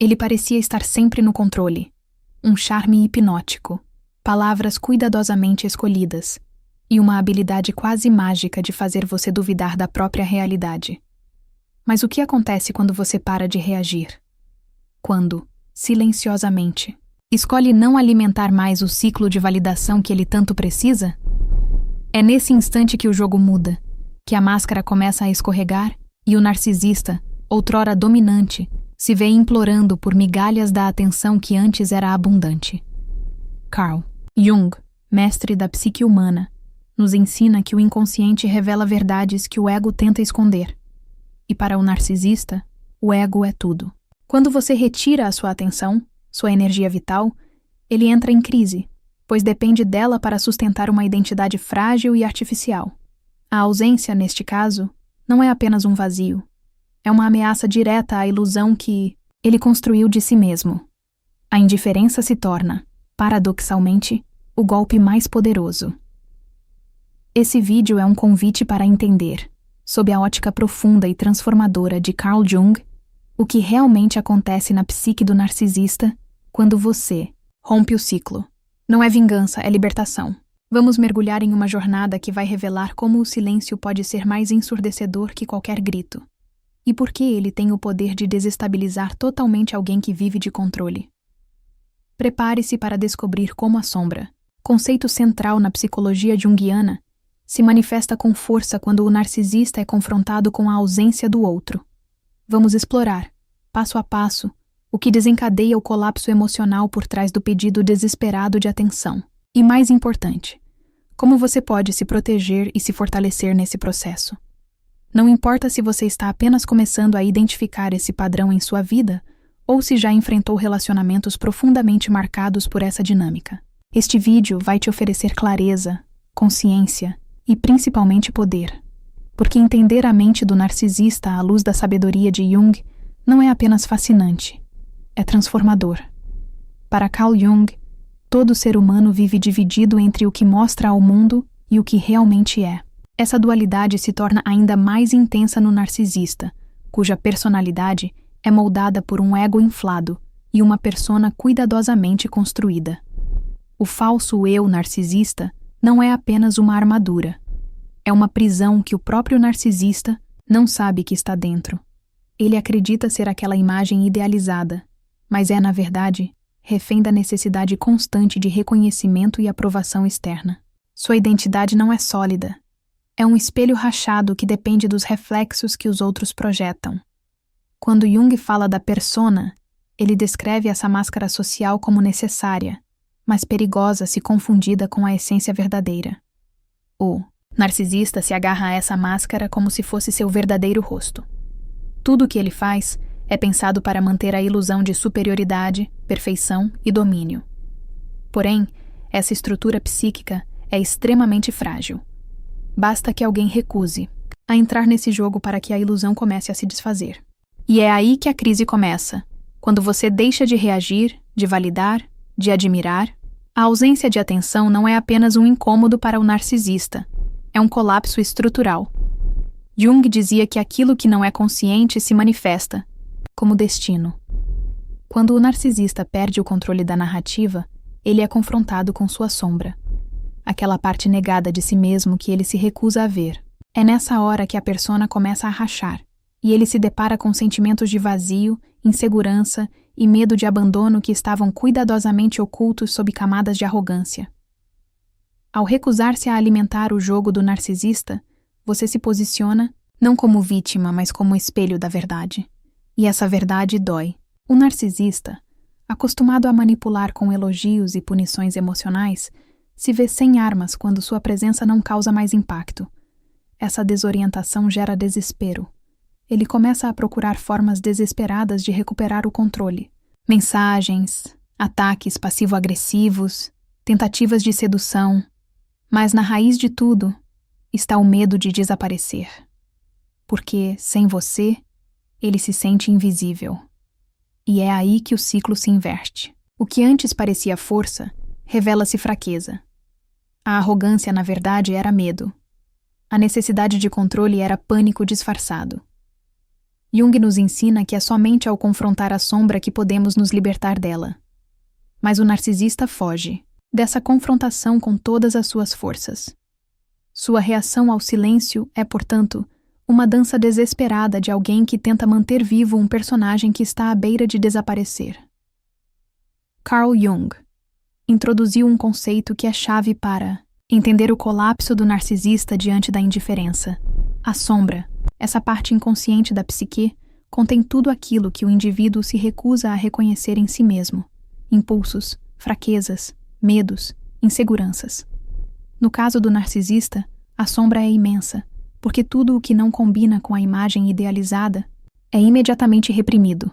Ele parecia estar sempre no controle. Um charme hipnótico, palavras cuidadosamente escolhidas e uma habilidade quase mágica de fazer você duvidar da própria realidade. Mas o que acontece quando você para de reagir? Quando, silenciosamente, escolhe não alimentar mais o ciclo de validação que ele tanto precisa? É nesse instante que o jogo muda, que a máscara começa a escorregar e o narcisista, outrora dominante, se vê implorando por migalhas da atenção que antes era abundante. Carl Jung, mestre da psique humana, nos ensina que o inconsciente revela verdades que o ego tenta esconder. E para o narcisista, o ego é tudo. Quando você retira a sua atenção, sua energia vital, ele entra em crise, pois depende dela para sustentar uma identidade frágil e artificial. A ausência, neste caso, não é apenas um vazio. É uma ameaça direta à ilusão que ele construiu de si mesmo. A indiferença se torna, paradoxalmente, o golpe mais poderoso. Esse vídeo é um convite para entender, sob a ótica profunda e transformadora de Carl Jung, o que realmente acontece na psique do narcisista quando você rompe o ciclo. Não é vingança, é libertação. Vamos mergulhar em uma jornada que vai revelar como o silêncio pode ser mais ensurdecedor que qualquer grito. E por que ele tem o poder de desestabilizar totalmente alguém que vive de controle. Prepare-se para descobrir como a sombra, conceito central na psicologia junguiana, se manifesta com força quando o narcisista é confrontado com a ausência do outro. Vamos explorar, passo a passo, o que desencadeia o colapso emocional por trás do pedido desesperado de atenção. E mais importante, como você pode se proteger e se fortalecer nesse processo. Não importa se você está apenas começando a identificar esse padrão em sua vida ou se já enfrentou relacionamentos profundamente marcados por essa dinâmica. Este vídeo vai te oferecer clareza, consciência e principalmente poder. Porque entender a mente do narcisista à luz da sabedoria de Jung não é apenas fascinante, é transformador. Para Carl Jung, todo ser humano vive dividido entre o que mostra ao mundo e o que realmente é. Essa dualidade se torna ainda mais intensa no narcisista, cuja personalidade é moldada por um ego inflado e uma persona cuidadosamente construída. O falso eu narcisista não é apenas uma armadura. É uma prisão que o próprio narcisista não sabe que está dentro. Ele acredita ser aquela imagem idealizada, mas é, na verdade, refém da necessidade constante de reconhecimento e aprovação externa. Sua identidade não é sólida. É um espelho rachado que depende dos reflexos que os outros projetam. Quando Jung fala da persona, ele descreve essa máscara social como necessária, mas perigosa se confundida com a essência verdadeira. O narcisista se agarra a essa máscara como se fosse seu verdadeiro rosto. Tudo o que ele faz é pensado para manter a ilusão de superioridade, perfeição e domínio. Porém, essa estrutura psíquica é extremamente frágil. Basta que alguém recuse a entrar nesse jogo para que a ilusão comece a se desfazer. E é aí que a crise começa, quando você deixa de reagir, de validar, de admirar. A ausência de atenção não é apenas um incômodo para o narcisista, é um colapso estrutural. Jung dizia que aquilo que não é consciente se manifesta, como destino. Quando o narcisista perde o controle da narrativa, ele é confrontado com sua sombra, aquela parte negada de si mesmo que ele se recusa a ver. É nessa hora que a persona começa a rachar, e ele se depara com sentimentos de vazio, insegurança e medo de abandono que estavam cuidadosamente ocultos sob camadas de arrogância. Ao recusar-se a alimentar o jogo do narcisista, você se posiciona não como vítima, mas como espelho da verdade. E essa verdade dói. O narcisista, acostumado a manipular com elogios e punições emocionais, se vê sem armas quando sua presença não causa mais impacto. Essa desorientação gera desespero. Ele começa a procurar formas desesperadas de recuperar o controle. Mensagens, ataques passivo-agressivos, tentativas de sedução. Mas na raiz de tudo está o medo de desaparecer. Porque, sem você, ele se sente invisível. E é aí que o ciclo se inverte. O que antes parecia força, revela-se fraqueza. A arrogância, na verdade, era medo. A necessidade de controle era pânico disfarçado. Jung nos ensina que é somente ao confrontar a sombra que podemos nos libertar dela. Mas o narcisista foge dessa confrontação com todas as suas forças. Sua reação ao silêncio é, portanto, uma dança desesperada de alguém que tenta manter vivo um personagem que está à beira de desaparecer. Carl Jung introduziu um conceito que é chave para entender o colapso do narcisista diante da indiferença. A sombra, essa parte inconsciente da psique, contém tudo aquilo que o indivíduo se recusa a reconhecer em si mesmo: impulsos, fraquezas, medos, inseguranças. No caso do narcisista, a sombra é imensa, porque tudo o que não combina com a imagem idealizada é imediatamente reprimido.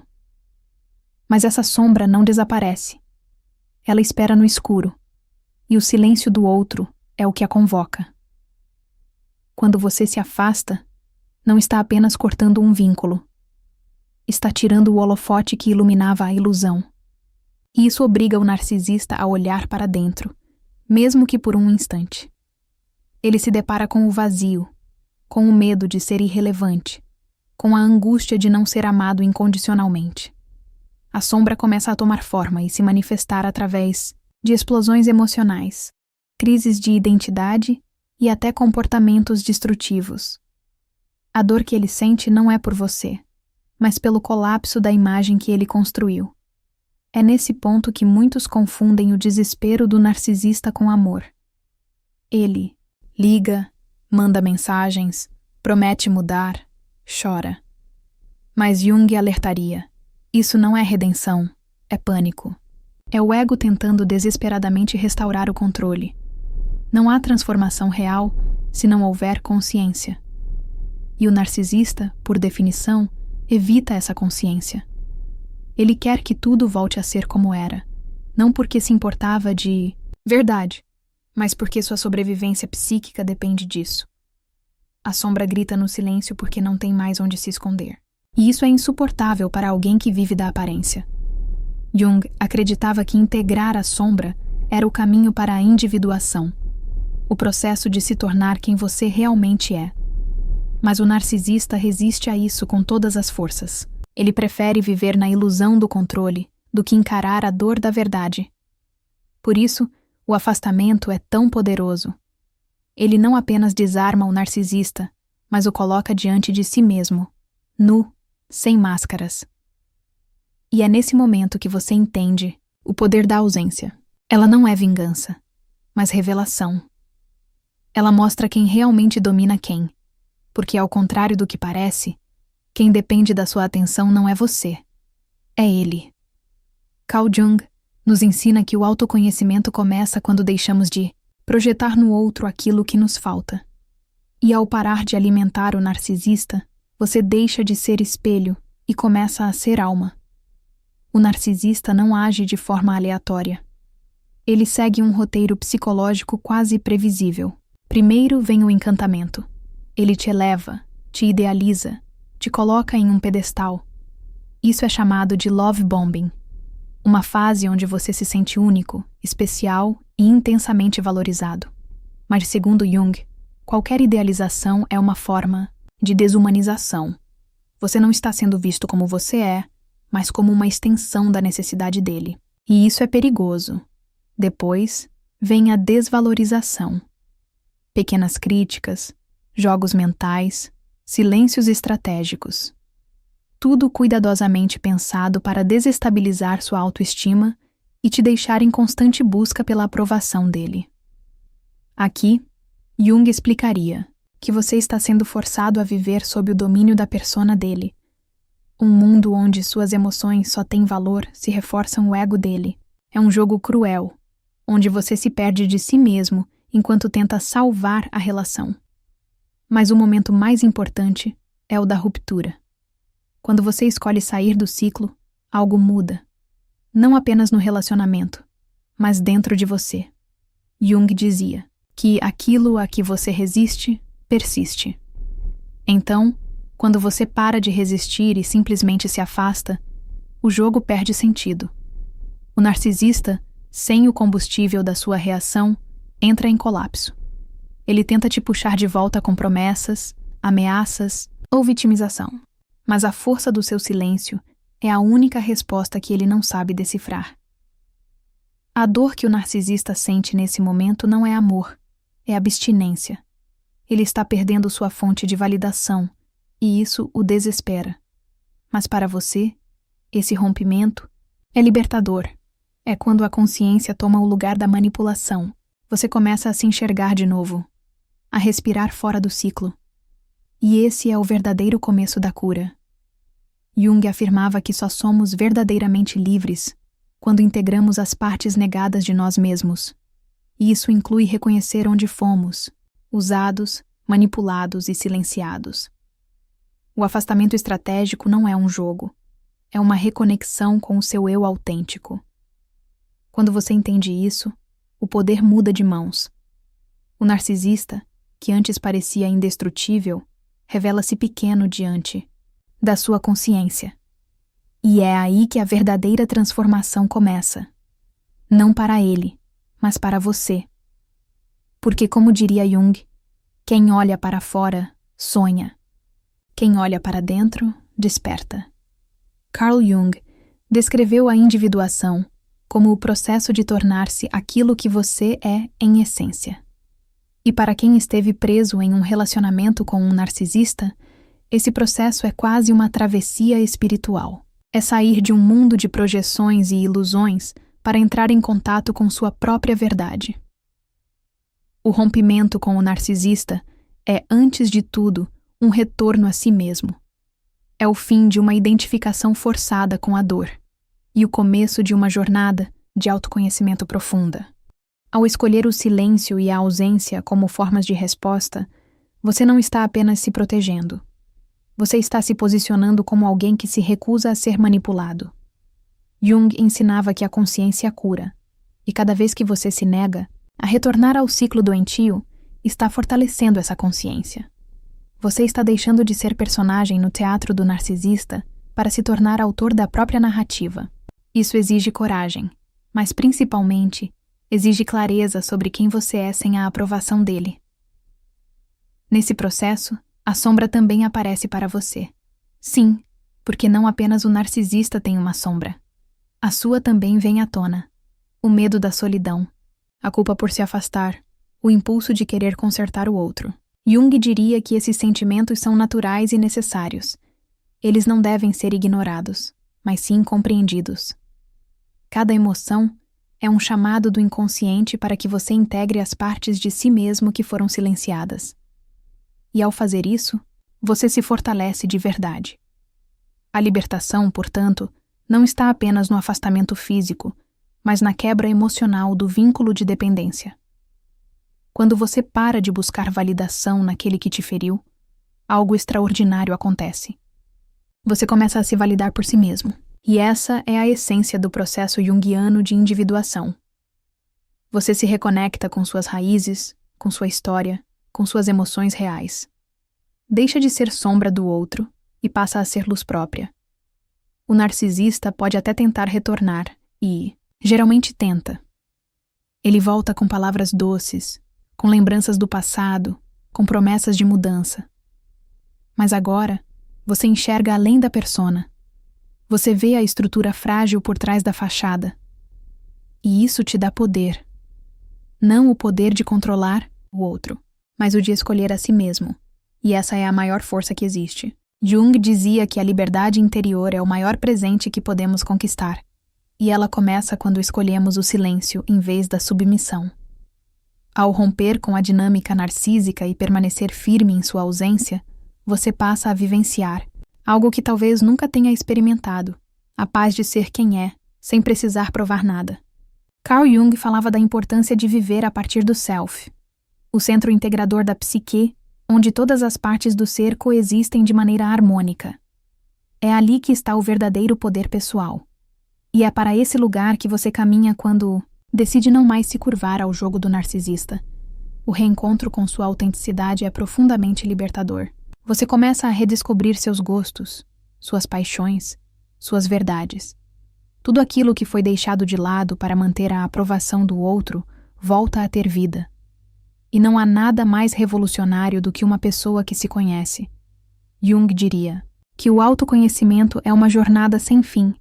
Mas essa sombra não desaparece. Ela espera no escuro, e o silêncio do outro é o que a convoca. Quando você se afasta, não está apenas cortando um vínculo. Está tirando o holofote que iluminava a ilusão. E isso obriga o narcisista a olhar para dentro, mesmo que por um instante. Ele se depara com o vazio, com o medo de ser irrelevante, com a angústia de não ser amado incondicionalmente. A sombra começa a tomar forma e se manifestar através de explosões emocionais, crises de identidade e até comportamentos destrutivos. A dor que ele sente não é por você, mas pelo colapso da imagem que ele construiu. É nesse ponto que muitos confundem o desespero do narcisista com amor. Ele liga, manda mensagens, promete mudar, chora. Mas Jung alertaria: isso não é redenção, é pânico. É o ego tentando desesperadamente restaurar o controle. Não há transformação real se não houver consciência. E o narcisista, por definição, evita essa consciência. Ele quer que tudo volte a ser como era, não porque se importava de verdade, mas porque sua sobrevivência psíquica depende disso. A sombra grita no silêncio porque não tem mais onde se esconder. E isso é insuportável para alguém que vive da aparência. Jung acreditava que integrar a sombra era o caminho para a individuação, o processo de se tornar quem você realmente é. Mas o narcisista resiste a isso com todas as forças. Ele prefere viver na ilusão do controle do que encarar a dor da verdade. Por isso, o afastamento é tão poderoso. Ele não apenas desarma o narcisista, mas o coloca diante de si mesmo, nu, sem máscaras. E é nesse momento que você entende o poder da ausência. Ela não é vingança, mas revelação. Ela mostra quem realmente domina quem, porque ao contrário do que parece, quem depende da sua atenção não é você, é ele. Carl Jung nos ensina que o autoconhecimento começa quando deixamos de projetar no outro aquilo que nos falta. E ao parar de alimentar o narcisista, você deixa de ser espelho e começa a ser alma. O narcisista não age de forma aleatória. Ele segue um roteiro psicológico quase previsível. Primeiro vem o encantamento. Ele te eleva, te idealiza, te coloca em um pedestal. Isso é chamado de love bombing, uma fase onde você se sente único, especial e intensamente valorizado. Mas, segundo Jung, qualquer idealização é uma forma de desumanização. Você não está sendo visto como você é, mas como uma extensão da necessidade dele. E isso é perigoso. Depois, vem a desvalorização. Pequenas críticas, jogos mentais, silêncios estratégicos. Tudo cuidadosamente pensado para desestabilizar sua autoestima e te deixar em constante busca pela aprovação dele. Aqui, Jung explicaria que você está sendo forçado a viver sob o domínio da persona dele. Um mundo onde suas emoções só têm valor se reforçam o ego dele. É um jogo cruel, onde você se perde de si mesmo enquanto tenta salvar a relação. Mas o momento mais importante é o da ruptura. Quando você escolhe sair do ciclo, algo muda. Não apenas no relacionamento, mas dentro de você. Jung dizia que aquilo a que você resiste, persiste. Então, quando você para de resistir e simplesmente se afasta, o jogo perde sentido. O narcisista, sem o combustível da sua reação, entra em colapso. Ele tenta te puxar de volta com promessas, ameaças ou vitimização. mas a força do seu silêncio é a única resposta que ele não sabe decifrar. A dor que o narcisista sente nesse momento não é amor, é abstinência. Ele está perdendo sua fonte de validação, e isso o desespera. Mas para você, esse rompimento é libertador. É quando a consciência toma o lugar da manipulação. Você começa a se enxergar de novo, a respirar fora do ciclo. E esse é o verdadeiro começo da cura. Jung afirmava que só somos verdadeiramente livres quando integramos as partes negadas de nós mesmos. E isso inclui reconhecer onde fomos, usados, manipulados e silenciados. O afastamento estratégico não é um jogo, é uma reconexão com o seu eu autêntico. Quando você entende isso, o poder muda de mãos. O narcisista, que antes parecia indestrutível, revela-se pequeno diante da sua consciência. E é aí que a verdadeira transformação começa. Não para ele, mas para você. Porque, como diria Jung, quem olha para fora, sonha. Quem olha para dentro, desperta. Carl Jung descreveu a individuação como o processo de tornar-se aquilo que você é em essência. E para quem esteve preso em um relacionamento com um narcisista, esse processo é quase uma travessia espiritual. É sair de um mundo de projeções e ilusões para entrar em contato com sua própria verdade. O rompimento com o narcisista é, antes de tudo, um retorno a si mesmo. É o fim de uma identificação forçada com a dor e o começo de uma jornada de autoconhecimento profunda. Ao escolher o silêncio e a ausência como formas de resposta, você não está apenas se protegendo. Você está se posicionando como alguém que se recusa a ser manipulado. Jung ensinava que a consciência cura, e cada vez que você se nega a retornar ao ciclo doentio, está fortalecendo essa consciência. Você está deixando de ser personagem no teatro do narcisista para se tornar autor da própria narrativa. Isso exige coragem, mas principalmente exige clareza sobre quem você é sem a aprovação dele. Nesse processo, a sombra também aparece para você. Sim, porque não apenas o narcisista tem uma sombra. A sua também vem à tona. O medo da solidão, a culpa por se afastar, o impulso de querer consertar o outro. Jung diria que esses sentimentos são naturais e necessários. Eles não devem ser ignorados, mas sim compreendidos. Cada emoção é um chamado do inconsciente para que você integre as partes de si mesmo que foram silenciadas. E ao fazer isso, você se fortalece de verdade. A libertação, portanto, não está apenas no afastamento físico, mas na quebra emocional do vínculo de dependência. Quando você para de buscar validação naquele que te feriu, algo extraordinário acontece. Você começa a se validar por si mesmo. E essa é a essência do processo junguiano de individuação. Você se reconecta com suas raízes, com sua história, com suas emoções reais. Deixa de ser sombra do outro e passa a ser luz própria. O narcisista pode até tentar retornar e, geralmente, tenta. Ele volta com palavras doces, com lembranças do passado, com promessas de mudança. Mas agora, você enxerga além da persona. Você vê a estrutura frágil por trás da fachada. E isso te dá poder. Não o poder de controlar o outro, mas o de escolher a si mesmo. E essa é a maior força que existe. Jung dizia que a liberdade interior é o maior presente que podemos conquistar. E ela começa quando escolhemos o silêncio em vez da submissão. Ao romper com a dinâmica narcísica e permanecer firme em sua ausência, você passa a vivenciar algo que talvez nunca tenha experimentado, a paz de ser quem é, sem precisar provar nada. Carl Jung falava da importância de viver a partir do self, o centro integrador da psique, onde todas as partes do ser coexistem de maneira harmônica. É ali que está o verdadeiro poder pessoal. E é para esse lugar que você caminha quando decide não mais se curvar ao jogo do narcisista. O reencontro com sua autenticidade é profundamente libertador. Você começa a redescobrir seus gostos, suas paixões, suas verdades. Tudo aquilo que foi deixado de lado para manter a aprovação do outro volta a ter vida. E não há nada mais revolucionário do que uma pessoa que se conhece. Jung diria: que o autoconhecimento é uma jornada sem fim,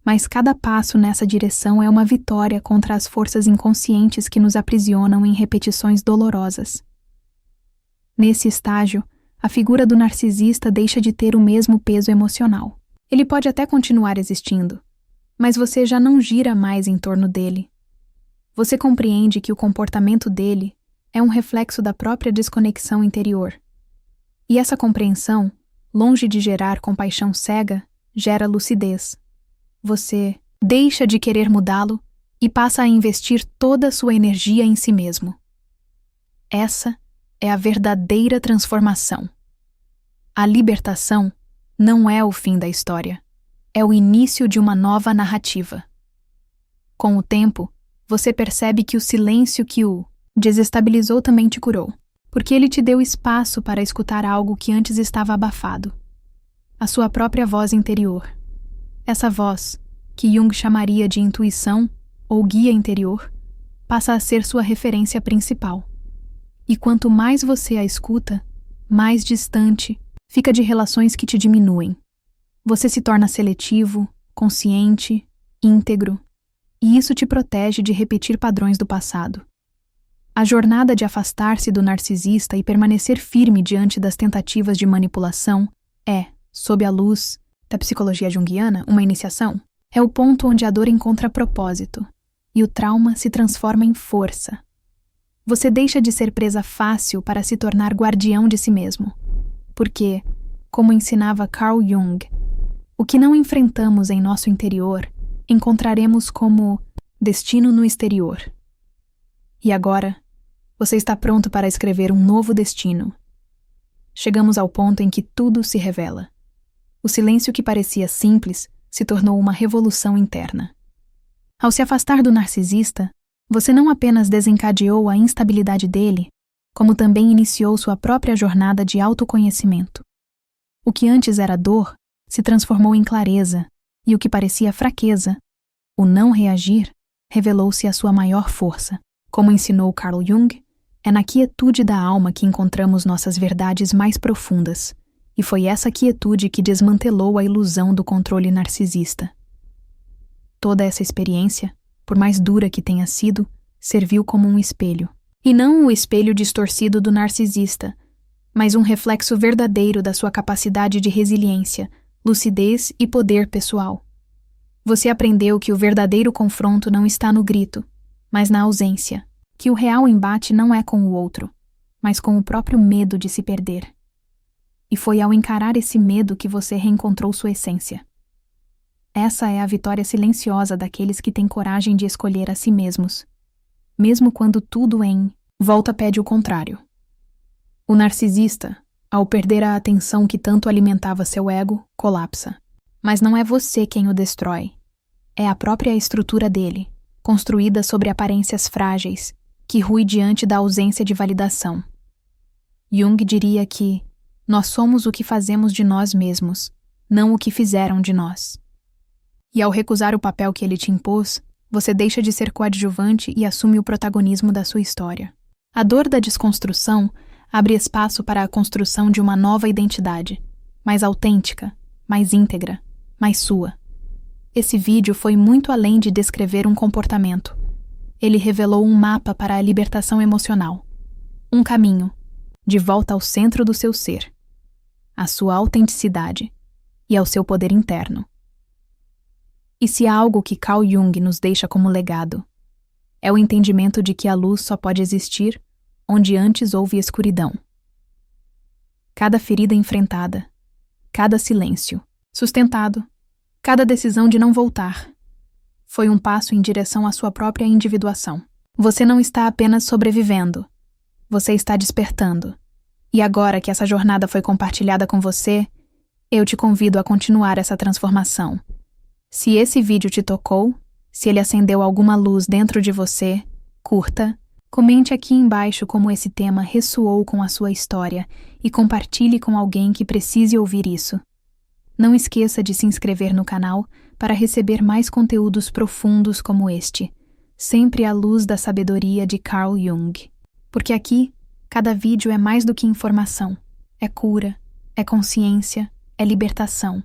mas cada passo nessa direção é uma vitória contra as forças inconscientes que nos aprisionam em repetições dolorosas. Nesse estágio, a figura do narcisista deixa de ter o mesmo peso emocional. Ele pode até continuar existindo, mas você já não gira mais em torno dele. Você compreende que o comportamento dele é um reflexo da própria desconexão interior. E essa compreensão, longe de gerar compaixão cega, gera lucidez. Você deixa de querer mudá-lo e passa a investir toda a sua energia em si mesmo. Essa é a verdadeira transformação. A libertação não é o fim da história, é o início de uma nova narrativa. Com o tempo, você percebe que o silêncio que o desestabilizou também te curou, porque ele te deu espaço para escutar algo que antes estava abafado. A sua própria voz interior. Essa voz, que Jung chamaria de intuição ou guia interior, passa a ser sua referência principal. E quanto mais você a escuta, mais distante fica de relações que te diminuem. Você se torna seletivo, consciente, íntegro, e isso te protege de repetir padrões do passado. A jornada de afastar-se do narcisista e permanecer firme diante das tentativas de manipulação é, sob a luz da psicologia junguiana, uma iniciação. É o ponto onde a dor encontra propósito e o trauma se transforma em força. Você deixa de ser presa fácil para se tornar guardião de si mesmo. Porque, como ensinava Carl Jung, o que não enfrentamos em nosso interior, encontraremos como destino no exterior. E agora, você está pronto para escrever um novo destino. Chegamos ao ponto em que tudo se revela. O silêncio que parecia simples se tornou uma revolução interna. Ao se afastar do narcisista, você não apenas desencadeou a instabilidade dele, como também iniciou sua própria jornada de autoconhecimento. O que antes era dor se transformou em clareza, e o que parecia fraqueza, o não reagir, revelou-se a sua maior força. Como ensinou Carl Jung, é na quietude da alma que encontramos nossas verdades mais profundas, e foi essa quietude que desmantelou a ilusão do controle narcisista. Toda essa experiência, por mais dura que tenha sido, serviu como um espelho. E não o espelho distorcido do narcisista, mas um reflexo verdadeiro da sua capacidade de resiliência, lucidez e poder pessoal. Você aprendeu que o verdadeiro confronto não está no grito, mas na ausência, que o real embate não é com o outro, mas com o próprio medo de se perder. E foi ao encarar esse medo que você reencontrou sua essência. Essa é a vitória silenciosa daqueles que têm coragem de escolher a si mesmos, mesmo quando tudo em volta pede o contrário. O narcisista, ao perder a atenção que tanto alimentava seu ego, colapsa. Mas não é você quem o destrói. É a própria estrutura dele, construída sobre aparências frágeis, que rui diante da ausência de validação. Jung diria que nós somos o que fazemos de nós mesmos, não o que fizeram de nós. E ao recusar o papel que ele te impôs, você deixa de ser coadjuvante e assume o protagonismo da sua história. A dor da desconstrução abre espaço para a construção de uma nova identidade, mais autêntica, mais íntegra, mais sua. Esse vídeo foi muito além de descrever um comportamento. Ele revelou um mapa para a libertação emocional. Um caminho, de volta ao centro do seu ser, à sua autenticidade e ao seu poder interno. E se há algo que Carl Jung nos deixa como legado, é o entendimento de que a luz só pode existir onde antes houve escuridão. Cada ferida enfrentada, cada silêncio sustentado, cada decisão de não voltar, foi um passo em direção à sua própria individuação. Você não está apenas sobrevivendo, você está despertando. E agora que essa jornada foi compartilhada com você, eu te convido a continuar essa transformação. Se esse vídeo te tocou, se ele acendeu alguma luz dentro de você, curta, comente aqui embaixo como esse tema ressoou com a sua história e compartilhe com alguém que precise ouvir isso. Não esqueça de se inscrever no canal para receber mais conteúdos profundos como este, sempre à luz da sabedoria de Carl Jung. Porque aqui, cada vídeo é mais do que informação, é cura, é consciência, é libertação.